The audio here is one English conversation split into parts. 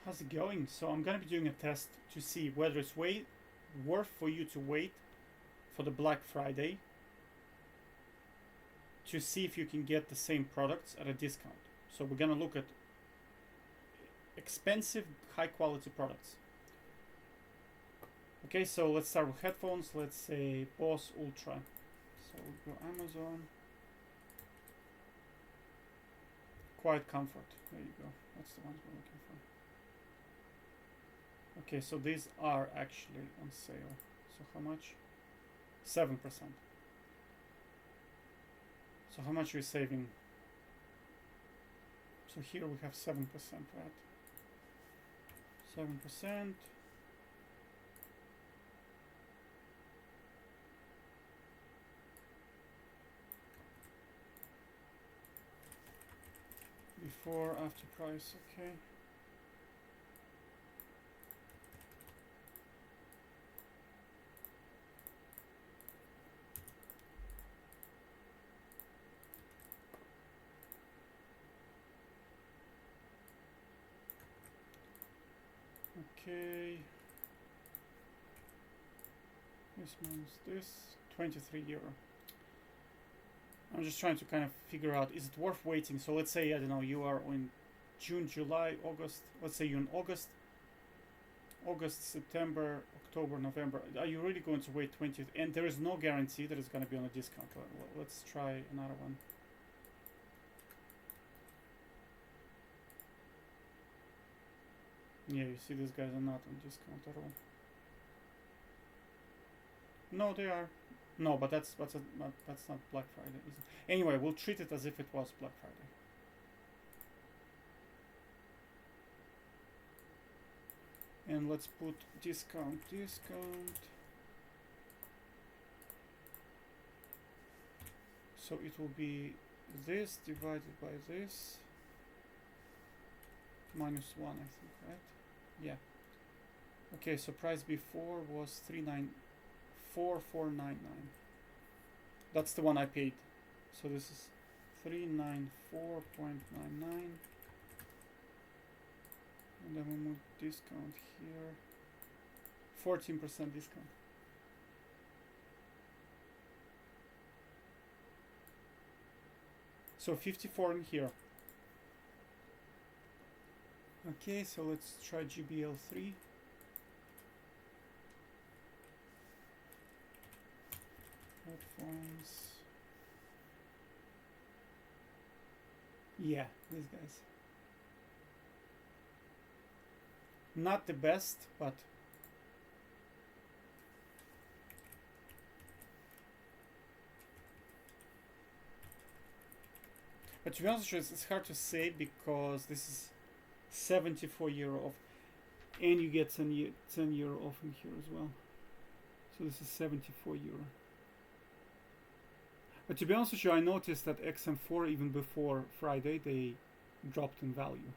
How's it going? So I'm gonna be doing a test to see whether it's worth for you to wait for the Black Friday to see if you can get the same products at a discount. So we're gonna look at expensive, high quality products. Okay, so let's start with headphones. Let's say Bose Ultra. So we'll go Amazon. Quiet Comfort. There you go. That's the ones we're looking for. Okay, so these are actually on sale. So how much? 7%. So how much are we saving? So here we have 7%, right? 7%. Before, after price, okay. Okay. This means this 23 euro. I'm just trying to kind of figure out, is it worth waiting? So let's say, I don't know, you are in June, July, August. Let's say you're in August, September, October, November. Are you really going to wait 20th? And there is no guarantee that it's going to be on a discount. Let's try another one. Yeah, you see these guys are not on discount at all. No, they are. No, but that's not Black Friday, is it? Anyway, we'll treat it as if it was Black Friday. And let's put discount. So it will be this divided by this minus 1, I think, right? Yeah. Okay, so price before was 394,499. That's the one I paid. So this is 394.99. And then we move discount here. 14% discount. So 54 in here. Okay, so let's try GBL3. Headphones. Yeah, these guys. Not the best, but to be honest with you, it's hard to say because this is 74 euro off, and you get 10 euro off in here as well. So this is 74 euro. But to be honest with you, I noticed that XM4 even before Friday they dropped in value.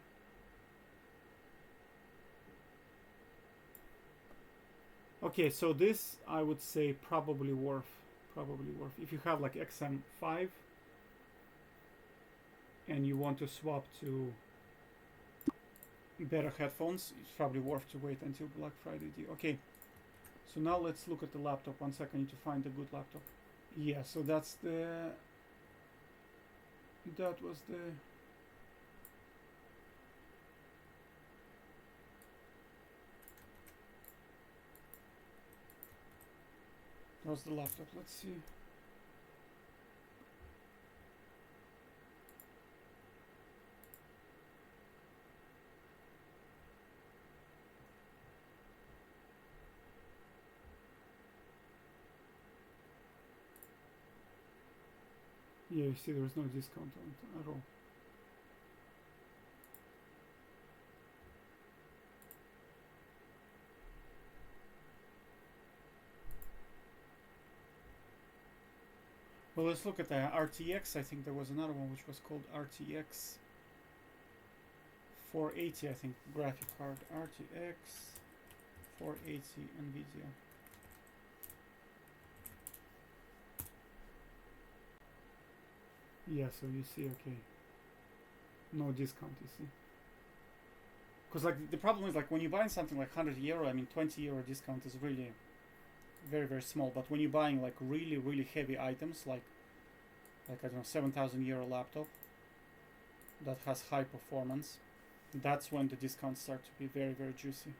Okay, so this I would say probably worth. If you have like XM5 and you want to swap to better headphones, it's probably worth to wait until Black Friday deal. Okay, so now let's look at the laptop. One second, I need to find a good laptop. Yeah, so that was the laptop. Let's see. Yeah, you see there's no discount on it at all. Well, let's look at the RTX. I think there was another one which was called RTX 480, I think, graphic card. RTX 480 NVIDIA. Yeah, so you see, okay, no discount, you see. Because like the problem is like when you're buying something like 100 euro, I mean 20 euro discount is really very very small. But when you're buying like really really heavy items like I don't know 7,000 euro laptop that has high performance, that's when the discounts start to be very very juicy.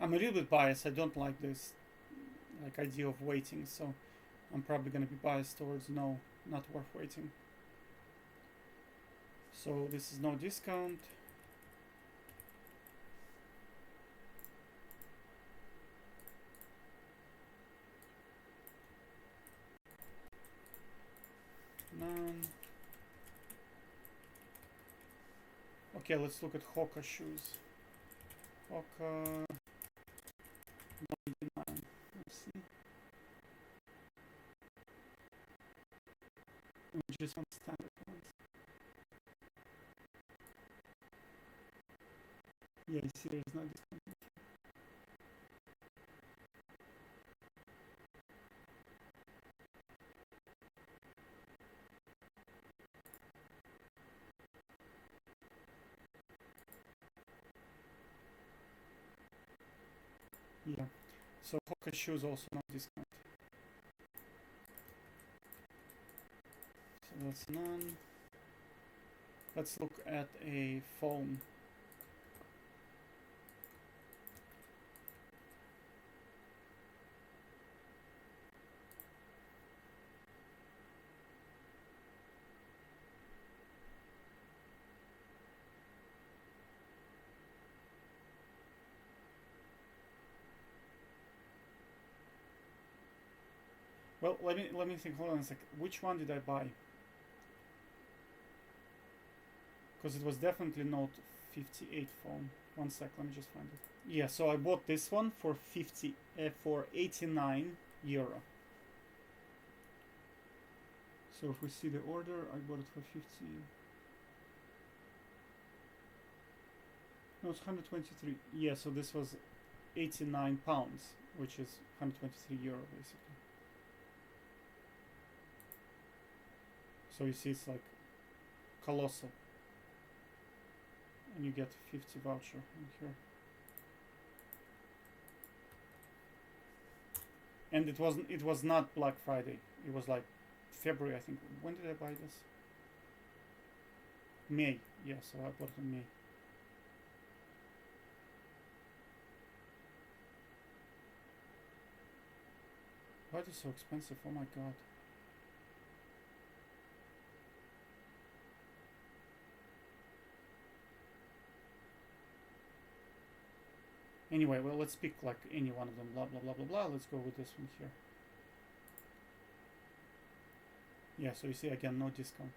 I'm a little bit biased. I don't like this like idea of waiting, so I'm probably going to be biased towards no, not worth waiting. So this is no discount. None. Okay, let's look at Hoka shoes. Hoka 99. Let's see. We just want standard ones. Yeah, you see, there's no discount. Yeah. So Hoka shoes also no discount. So that's none. Let's look at a phone. Well, let me think. Hold on a sec. Which one did I buy? Because it was definitely Note 58 phone. One sec. Let me just find it. Yeah. So I bought this one for 89 euro. So if we see the order, I bought it for 50. No, it's 123. Yeah. So this was 89 pounds, which is 123 euro basically. So you see, it's like colossal, and you get 50 voucher in here. And it was not Black Friday. It was like February, I think. When did I buy this? May. Yeah, so I bought it in May. Why is it so expensive? Oh my god. Anyway, well, let's pick like any one of them. Blah blah blah blah blah. Let's go with this one here. Yeah, so you see again, no discount.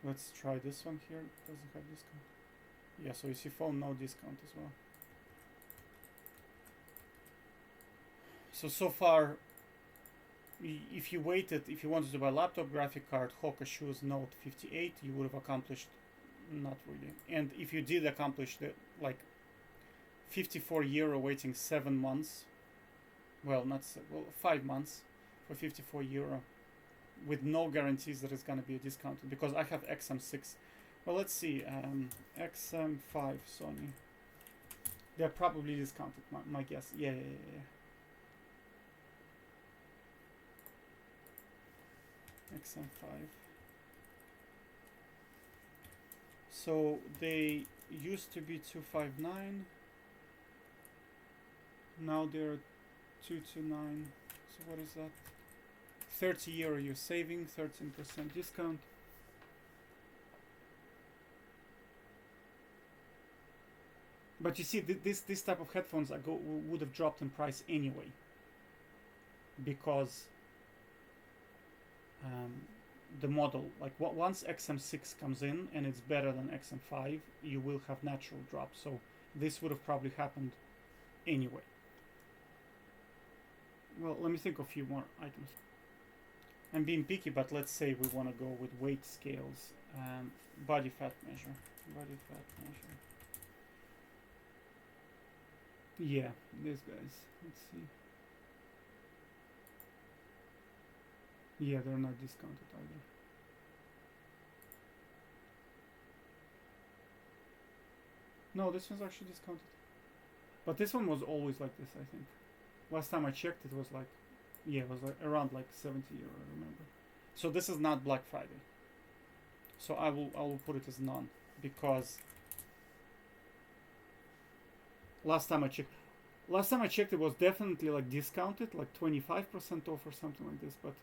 Let's try this one here. Doesn't have discount. Yeah, so you see phone, no discount as well. So far, if you waited, if you wanted to buy a laptop, graphic card, Hoka shoes, Note 58, you would have accomplished not really. And if you did accomplish the like 54 euro waiting 7 months, well, not 5 months for 54 euro with no guarantees that it's going to be a discount, because I have XM6. Well, let's see. XM5 Sony, they're probably discounted, my guess. Yeah. XM5. So they used to be 259. Now they're 229. So what is that? 30 euro you're saving, 13% discount. But you see, this type of headphones would have dropped in price anyway, because the model, like once XM6 comes in and it's better than XM5, you will have natural drop. So this would have probably happened anyway. Well, let me think of a few more items. I'm being picky, but let's say we want to go with weight scales. Body fat measure. Yeah, these guys. Let's see. Yeah, they're not discounted either. No, this one's actually discounted. But this one was always like this, I think. Last time I checked, it was like, yeah, it was like around like 70 euro, I remember. So this is not Black Friday. So I will put it as none because last time I checked it was definitely like discounted, like 25% off or something like this, but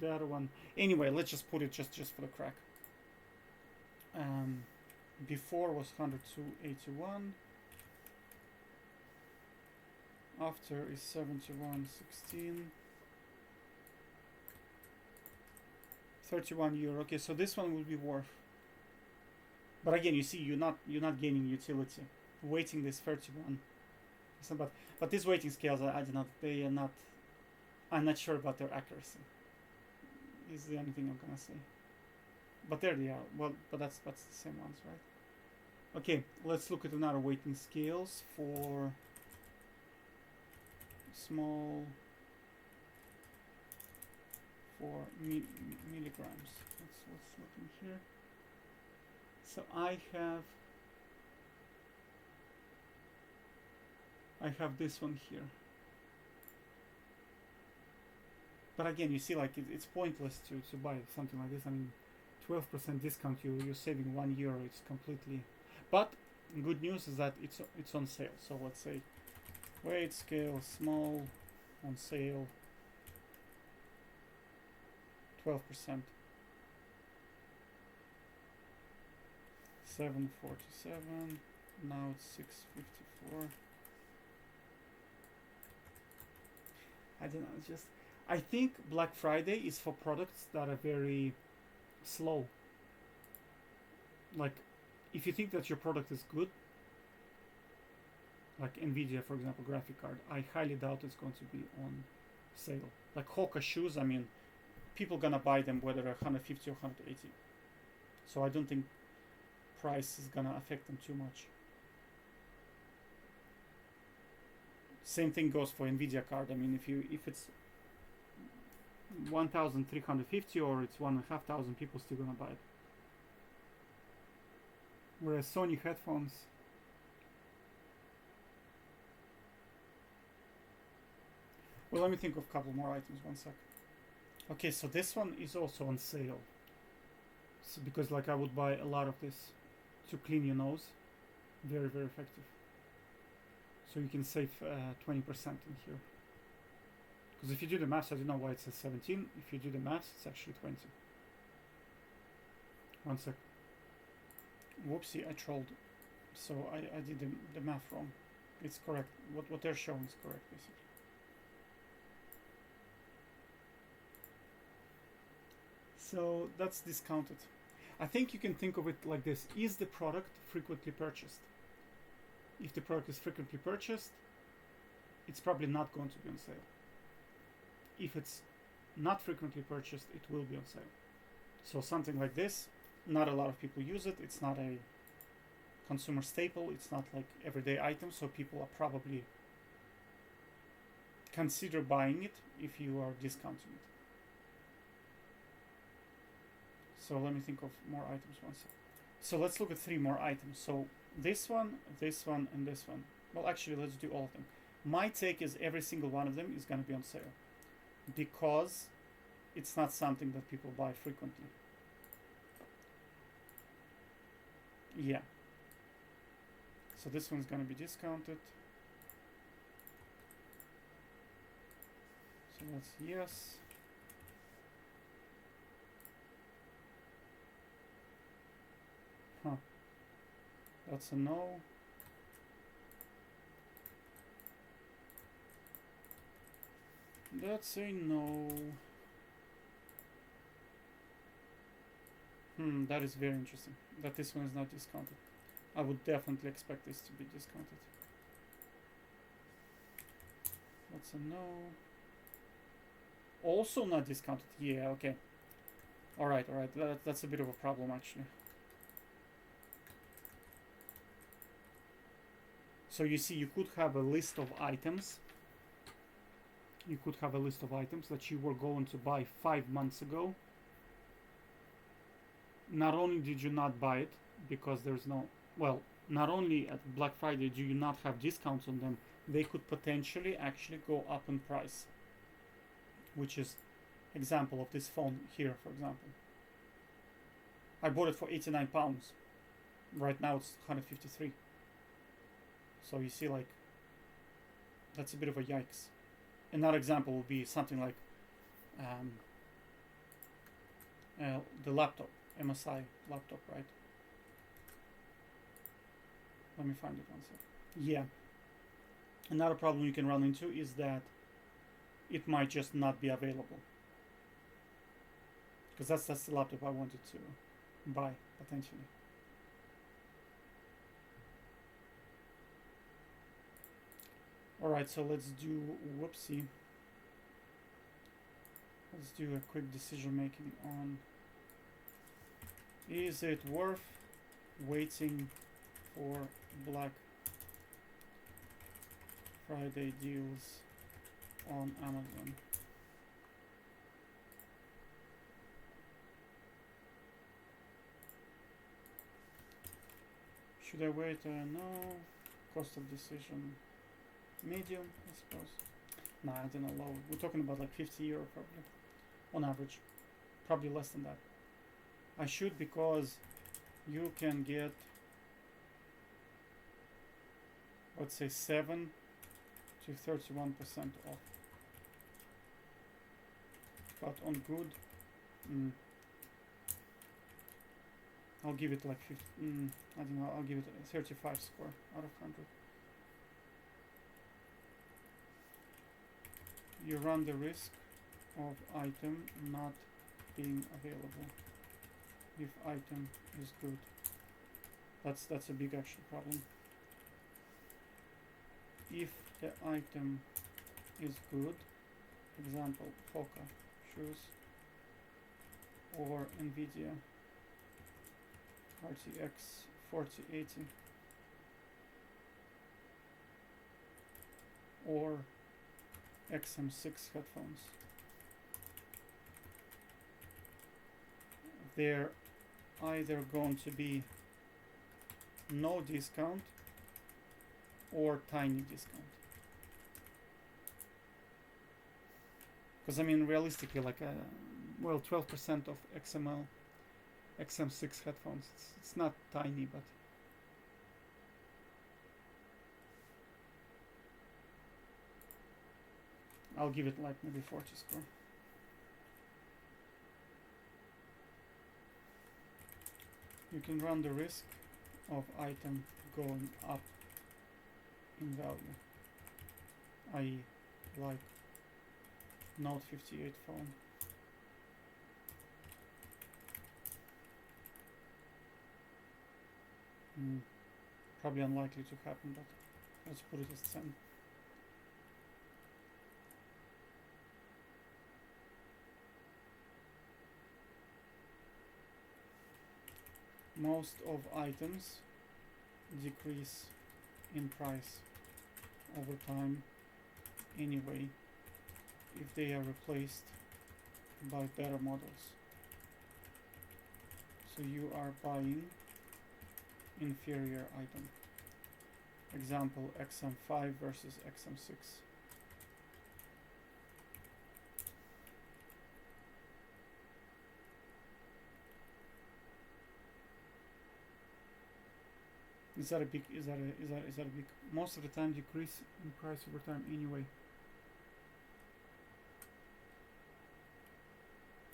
the other one anyway, let's just put it just for the crack. Before was 102.81, after is 71.16, 31 euro. Okay, so this one will be worth, but again, you see, you're not gaining utility weighting this 31. So, but these weighting scales, I do not, they are not, I'm not sure about their accuracy is the only thing I'm gonna say. But there they are. Well, but that's the same ones, right? Okay, let's look at another weighting scales for small, for milligrams. Let's look in here. So I have this one here. But again, you see, like it's pointless to buy something like this. I mean, 12% discount, you're saving €1. It's completely. But good news is that it's on sale. So let's say weight scale small on sale 12%. 747. Now it's 654. I don't know. It's just. I think Black Friday is for products that are very slow. Like, if you think that your product is good, like Nvidia, for example, graphic card, I highly doubt it's going to be on sale. Like Hoka shoes, I mean, people gonna buy them whether they're 150 or 180. So I don't think price is gonna affect them too much. Same thing goes for Nvidia card. I mean, if it's 1,350 or it's 1,500, people still gonna buy it. Whereas Sony headphones, well, let me think of a couple more items. 1 sec. Okay, so this one is also on sale. So because like I would buy a lot of this to clean your nose, very effective. So you can save 20% in here. Because if you do the maths, I don't know why it says 17. If you do the maths, it's actually 20. 1 sec. Whoopsie, I trolled. So I did the math wrong. It's correct. What they're showing is correct, basically. So that's discounted. I think you can think of it like this. Is the product frequently purchased? If the product is frequently purchased, it's probably not going to be on sale. If it's not frequently purchased, it will be on sale. So something like this, not a lot of people use it. It's not a consumer staple. It's not like everyday item. So people are probably consider buying it if you are discounting it. So let me think of more items. 1 sec. So let's look at 3 more items. So this one, and this one. Well, actually, let's do all of them. My take is every single one of them is going to be on sale because it's not something that people buy frequently. Yeah. So this one's going to be discounted. So that's yes. Huh. That's a no. That's a no. That is very interesting. That this one is not discounted. I would definitely expect this to be discounted. That's a no. Also not discounted. Yeah, okay. Alright. That's a bit of a problem, actually. So you see, you could have a list of items. You could have a list of items that you were going to buy 5 months ago. Not only did you not buy it because there's no, well, not only at Black Friday do you not have discounts on them, they could potentially actually go up in price, which is example of this phone here, for example. I bought it for £89. Right now it's 153. So you see, like, that's a bit of a yikes. Another example would be something like the laptop, MSI laptop, right? Let me find it one second. Yeah. Another problem you can run into is that it might just not be available. Because that's the laptop I wanted to buy, potentially. Alright, so let's do, whoopsie. Let's do a quick decision making on, is it worth waiting for Black Friday deals on Amazon? Should I wait? No. Cost of decision medium, I suppose. Nah, I don't know, low. We're talking about like €50 probably on average. Probably less than that. I should, because you can get, let's say, 7 to 31% off. But on good, I'll give it like 50, I don't know, I'll give it a 35 score out of 100. You run the risk of item not being available if item is good. That's a big actual problem. If the item is good, example, Foca shoes or Nvidia RTX 4080 or XM6 headphones, they're either going to be no discount or tiny discount. Because I mean, realistically, like 12% of XM6 headphones, it's not tiny, but I'll give it like maybe 40 score. You can run the risk of item going up in value, i.e. like Note 58 phone. Probably unlikely to happen, but let's put it as 10. Most of items decrease in price over time anyway if they are replaced by better models. So you are buying inferior item. Example, XM5 versus XM6. Is that a big, most of the time decrease in price over time anyway?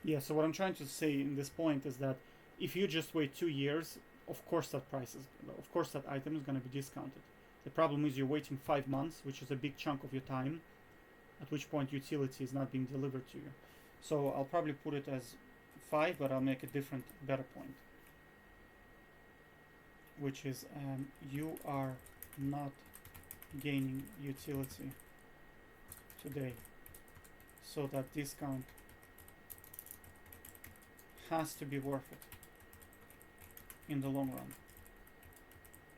Yeah, so what I'm trying to say in this point is that if you just wait 2 years, of course that item is going to be discounted. The problem is you're waiting 5 months, which is a big chunk of your time, at which point utility is not being delivered to you. So I'll probably put it as 5, but I'll make a different, better point, which is you are not gaining utility today, so that discount has to be worth it in the long run.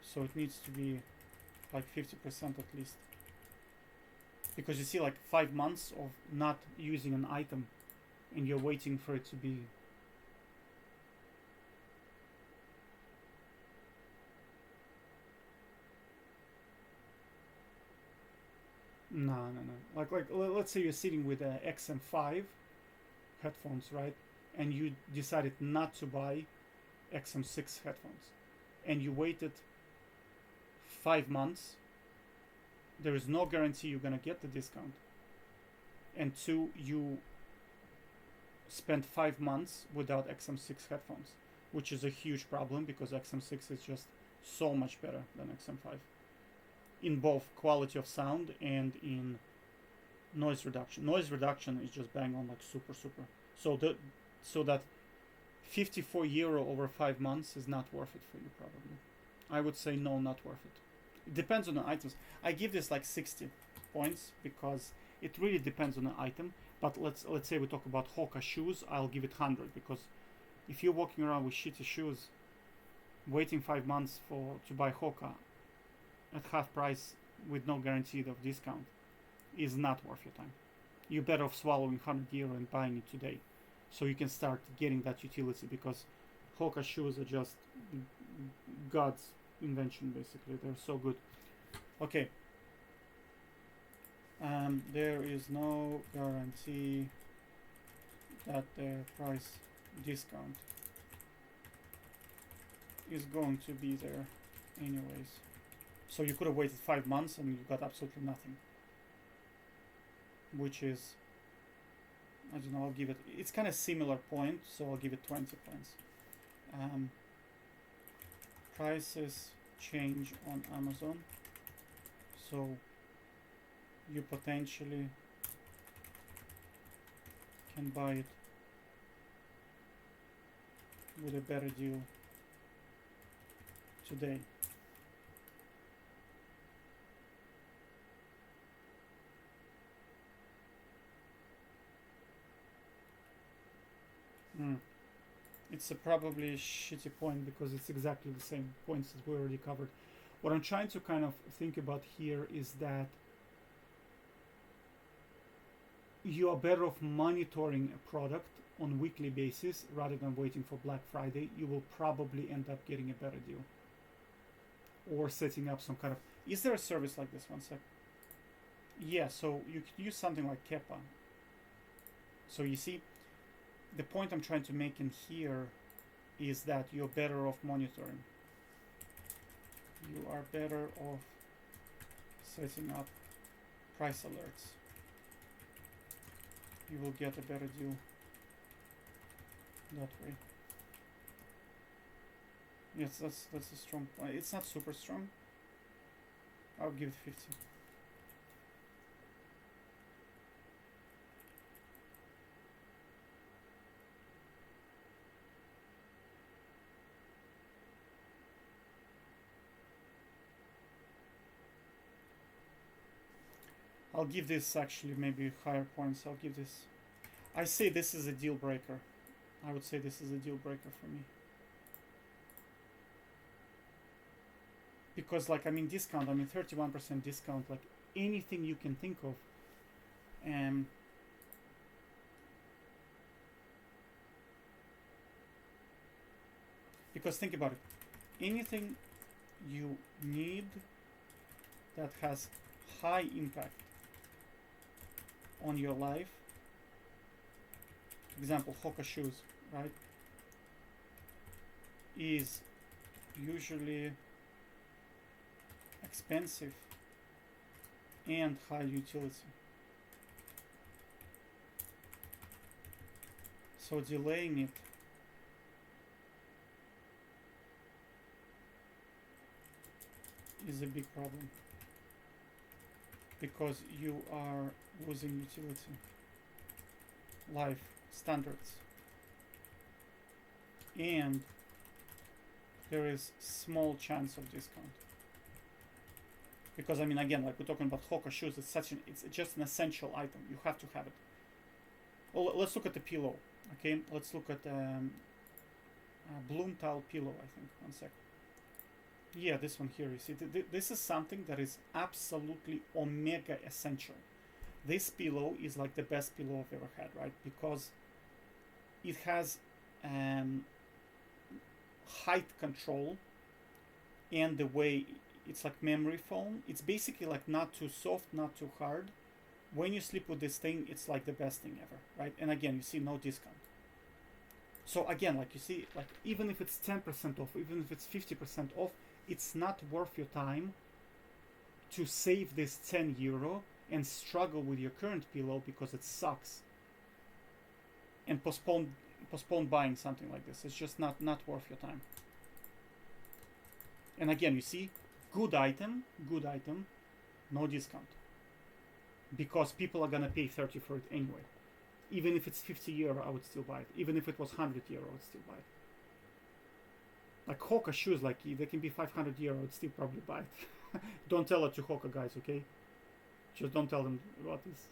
So it needs to be like 50% at least. Because you see, like 5 months of not using an item and you're waiting for it to be. No. Like let's say you're sitting with a XM5 headphones, right? And you decided not to buy XM6 headphones, and you waited 5 months. There is no guarantee you're gonna get the discount. And two, you spent 5 months without XM6 headphones, which is a huge problem because XM6 is just so much better than XM5 in both quality of sound and in noise reduction. Noise reduction is just bang on, like super. So that €54 over 5 months is not worth it for you, probably. I would say no, not worth it. It depends on the items. I give this like 60 points because it really depends on the item. But let's say we talk about Hoka shoes, I'll give it 100 because if you're walking around with shitty shoes, waiting 5 months to buy Hoka at half price with no guarantee of discount is not worth your time. You're better off swallowing €100 and buying it today, so you can start getting that utility, because Hoka shoes are just God's invention, basically. They're so good. Okay. There is no guarantee that the price discount is going to be there anyways. So you could have waited 5 months and you got absolutely nothing. Which is, I don't know, I'll give it, it's kind of similar point, so I'll give it 20 points. Prices change on Amazon, so you potentially can buy it with a better deal today. It's a probably shitty point because it's exactly the same points that we already covered. What I'm trying to kind of think about here is that you are better off monitoring a product on a weekly basis rather than waiting for Black Friday. You will probably end up getting a better deal, or setting up some kind of, is there a service like this? One sec. Yeah, so you could use something like Kepa. So you see, the point I'm trying to make in here is that you're better off monitoring. You are better off setting up price alerts. You will get a better deal that way. Yes, that's a strong point. It's not super strong. I'll give it 50. I'll give this actually maybe higher points. I'll give this, I say this is a deal breaker. I would say this is a deal breaker for me. Because like, I mean, discount, I mean 31% discount, like anything you can think of. And because think about it, anything you need that has high impact on your life, example Hoka shoes, right, is usually expensive and high utility. So delaying it is a big problem, because you are losing utility, life standards, and there is small chance of discount. Because I mean, again, like we're talking about Hoka shoes, it's just an essential item. You have to have it. Well, let's look at the pillow. Okay, let's look at Bloomtile pillow. I think. One sec. Yeah, this one here. You see, this is something that is absolutely omega essential. This pillow is like the best pillow I've ever had, right? Because it has um, height control, and the way it's like memory foam. It's basically like not too soft, not too hard. When you sleep with this thing, it's like the best thing ever, right? And again, you see no discount. So again, like you see, like even if it's 10% off, even if it's 50% off, it's not worth your time to save this €10 and struggle with your current pillow because it sucks, and postpone buying something like this. It's just not worth your time. And again, you see, good item, no discount, because people are gonna pay 30 for it anyway. Even if it's €50, I would still buy it. Even if it was €100, I would still buy it. Like Hoka shoes, like they can be €500, I would still probably buy it. Don't tell it to Hoka guys, okay? Just don't tell them about this.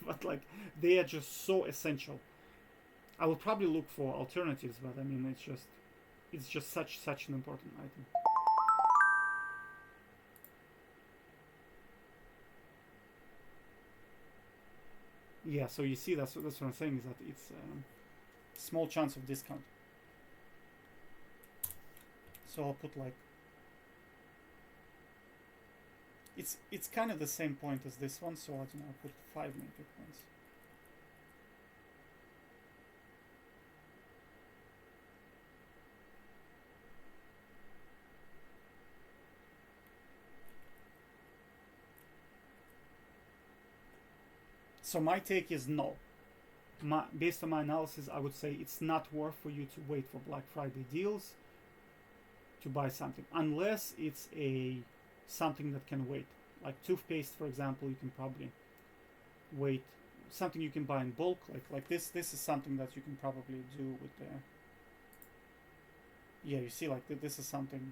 But like, they are just so essential. I will probably look for alternatives, but I mean, it's just such an important item. Yeah, so you see, that's what I'm saying, is that it's small chance of discount. So I'll put like, it's kind of the same point as this one, so I'll put 5 maybe points. So my take is no. Based on my analysis, I would say it's not worth for you to wait for Black Friday deals to buy something, unless it's something that can wait. Like toothpaste, for example, you can probably wait. Something you can buy in bulk, like this. This is something that you can probably do with the. Yeah, you see, like this is something.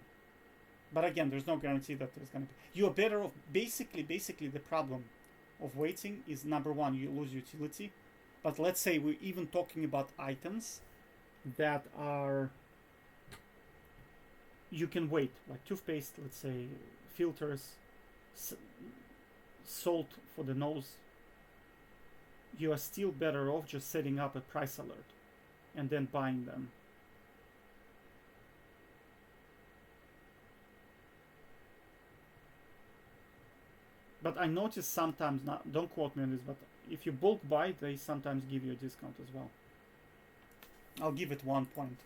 But again, there's no guarantee that there's gonna be. You're better off. Basically, the problem of waiting is, number one, you lose utility. But let's say we're even talking about items that are, you can wait, like toothpaste, let's say, filters, salt for the nose. You are still better off just setting up a price alert and then buying them. But I notice sometimes, don't quote me on this, but if you bulk buy, they sometimes give you a discount as well. I'll give it 1 point.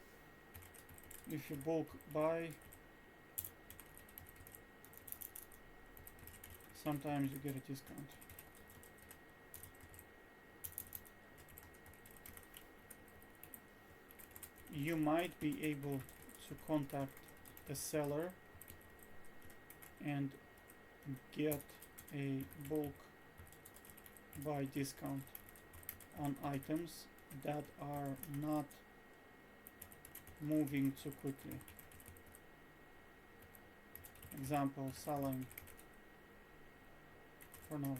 If you bulk buy, sometimes you get a discount. You might be able to contact the seller and get a bulk buy discount on items that are not moving too quickly. Example, saline for nose.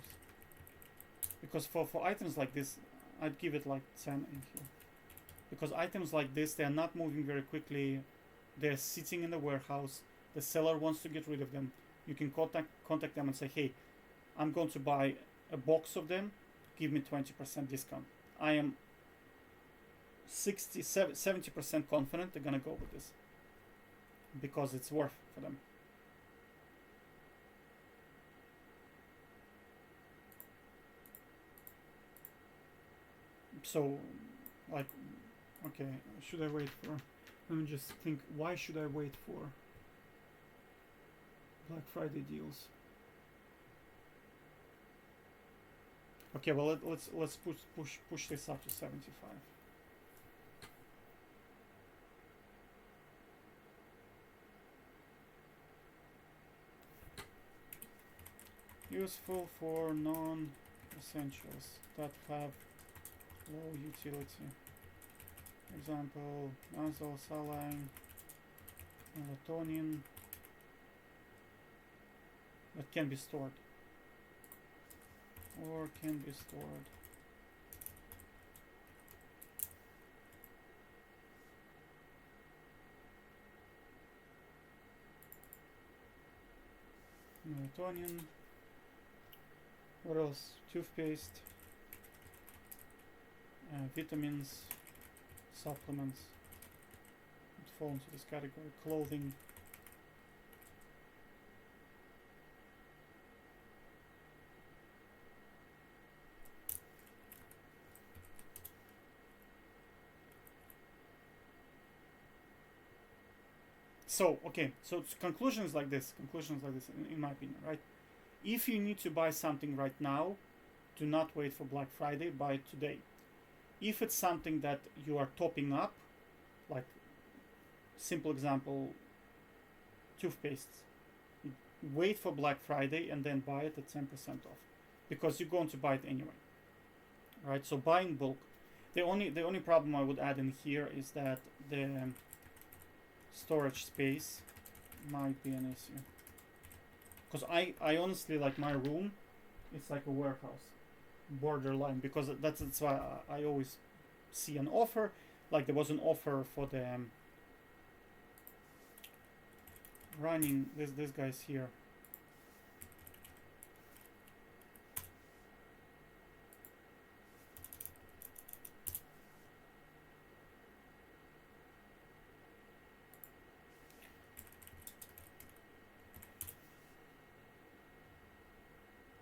Because for items like this, I'd give it like 10 in here. Because items like this, they're not moving very quickly. They're sitting in the warehouse. The seller wants to get rid of them. You can contact them and say, hey, I'm going to buy a box of them. Give me 20% discount. I am 70% confident they're going to go with this. Because it's worth for them. So, like, okay, should I wait for... Let me just think, why should I wait for Black Friday deals? Okay, well, let's push this up to 75. Useful for non-essentials that have low utility. Example, nasal saline, melatonin, that can be stored. Or can be stored. melatonin. What else? Toothpaste, vitamins, supplements. Would fall into this category. Clothing. So, okay, so conclusions like this, in my opinion, right? If you need to buy something right now, do not wait for Black Friday, buy it today. If it's something that you are topping up, like simple example, toothpastes, wait for Black Friday and then buy it at 10% off, because you're going to buy it anyway, right? So buy in bulk. The only problem I would add in here is that the storage space might be an issue, because I honestly, like, my room, it's like a warehouse borderline, because that's why I always see an offer. Like, there was an offer for the running this guy's here.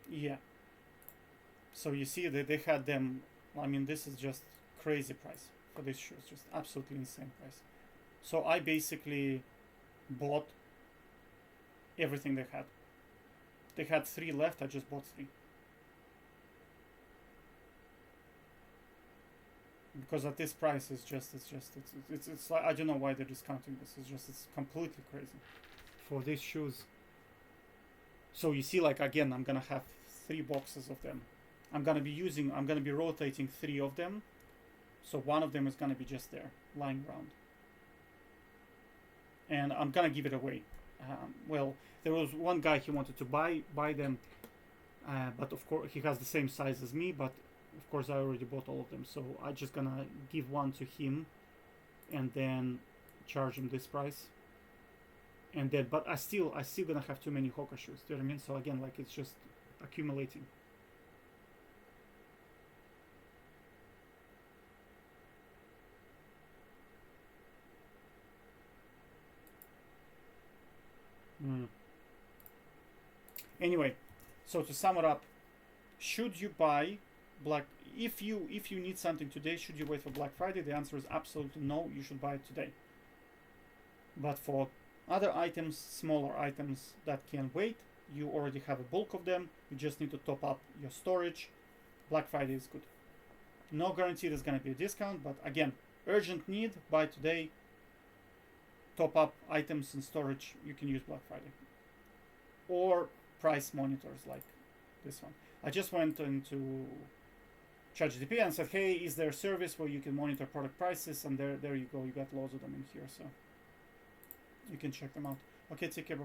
Yeah. So you see that they had them. I mean, this is just crazy price for these shoes, just absolutely insane price. So I basically bought everything they had. They had 3 left. I just bought 3 because at this price it's like, I don't know why they're discounting this. It's completely crazy for these shoes. So you see, like, again, I'm gonna have 3 boxes of them. I'm gonna be rotating 3 of them. So one of them is gonna be just there, lying around. And I'm gonna give it away. Well, there was one guy, he wanted to buy them, but of course he has the same size as me, but of course I already bought all of them. So I'm just gonna give one to him and then charge him this price. And then, but I still gonna have too many Hoka shoes. Do you know what I mean? So again, like, it's just accumulating. Anyway, so to sum it up, should you buy Black? If you need something today, should you wait for Black Friday? The answer is absolutely no. You should buy it today. But for other items, smaller items that can wait, you already have a bulk of them. You just need to top up your storage. Black Friday is good. No guarantee there's gonna be a discount, but again, urgent need, buy today. Top up items in storage, you can use Black Friday. Or price monitors like this one. I just went into ChatGPT and said, hey, is there a service where you can monitor product prices? And there you go, you got loads of them in here, so you can check them out. Okay, take care, bye.